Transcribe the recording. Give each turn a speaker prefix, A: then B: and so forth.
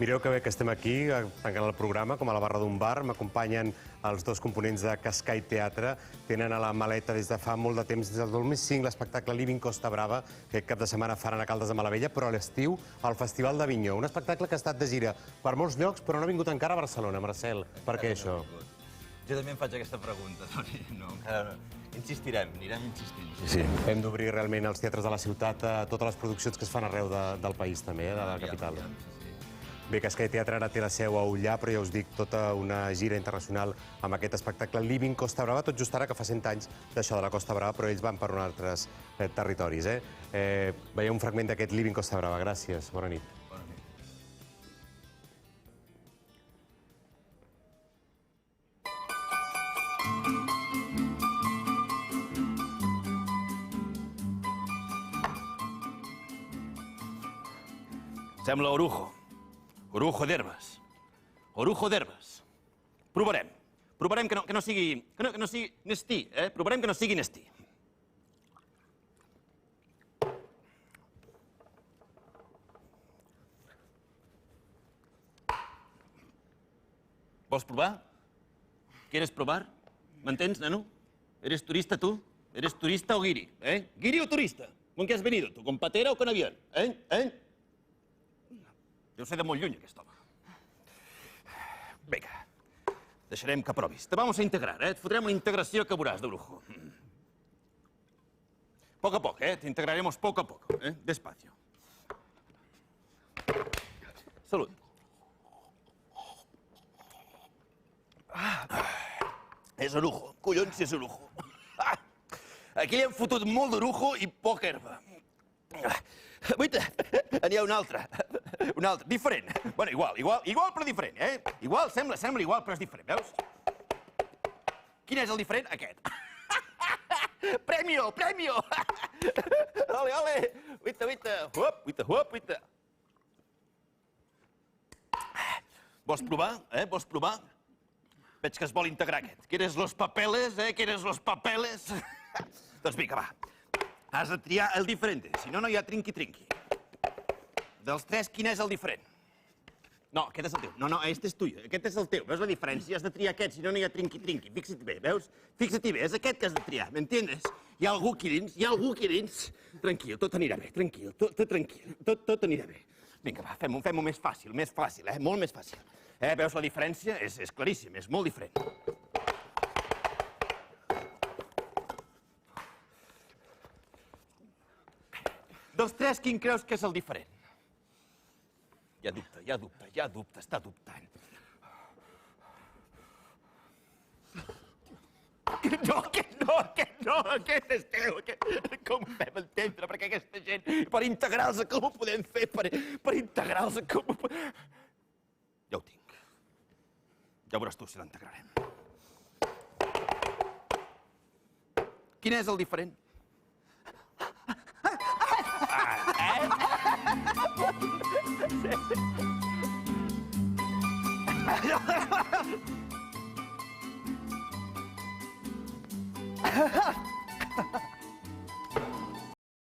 A: Mireu que bé que estem aquí, tancant el programa, com a la barra d'un bar. M'acompanyen els dos components de Cascai Teatre. Tenen a la maleta des de fa molt de temps, des del 2005, l'espectacle Living Costa Brava, que aquest cap de setmana faran a Caldes de Malavella, però a l'estiu al Festival d'Avinyó. Un espectacle que ha estat de gira per molts llocs, però no ha vingut encara a Barcelona. Marcel, per què això?
B: Jo també em faig aquesta pregunta, Toni. No, encara no. Insistirem, anirem insistint.
A: Sí. Hem d'obrir realment els teatres de la ciutat a totes les produccions que es fan arreu del país, també, de la capital. Bé, Cascai Teatre ara té la seu a Ullà, però ja us dic, tota una gira internacional amb aquest espectacle Living Costa Brava, tot just ara que fa 100 anys d'això de la Costa Brava, però ells van per uns altres territoris. Veieu un fragment d'aquest Living Costa Brava. Gràcies, bona nit.
B: Bona nit. Sembla orujo. Orujo d'herbes. Orujo d'herbes. Provarem. Provarem que no sigui Nestí, Provarem que no sigui Nestí. Vols provar? ¿Quieres probar? ¿M'entens, nano? ¿Eres turista, tú? ¿Eres turista o guiri? ¿Guiri o turista? ¿Con qué has venido, tú? ¿Con patera o con avión? Deu ser de molt lluny, aquest home. Vinga, deixarem que provis. Te vamos a integrar, Et fotrem una integració que veuràs, d'orujo. Poc a poc, Te integraremos poco a poco, Despacio. Salut. És orujo. Collons, si és orujo. Aquí li hem fotut molt d'orujo i poca herba. Guaita, n'hi ha un altre, diferent. Bueno, igual però diferent, Igual, sembla igual però és diferent, veus? Quin és el diferent? Aquest. Premio! Ole! Guaita. Guaita. Vols provar, Vols provar? Veig que es vol integrar aquest. ¿Quieres los papeles, ¿Quieres los papeles? Doncs vinga, va. Has de triar el diferent, si no, no hi ha trinqui-trinqui. Dels tres, quin és el diferent? No, aquest és el teu. No, aquest és tuyo. Aquest és el teu. Veus la diferència? Has de triar aquest, si no, no hi ha trinqui-trinqui. Fixa't bé, veus? Fixa't bé, és aquest que has de triar, m'entiendes? Hi ha algú aquí dins, Tranquil, tot anirà bé, tranquil, tot tranquil, tot anirà bé. Vinga, va, fem-ho més fàcil, molt més fàcil. Veus la diferència? És claríssim, és molt diferent. Dels tres, quin creus que és el diferent? Ja dubta, està dubtant. No, aquest és teu. Com ho fem entendre? Perquè aquesta gent, per integrar-los, com ho podem fer? Per integrar-los, com ho podem... Ja ho tinc. Ja veuràs tu si l'integrarem. Quin és el diferent?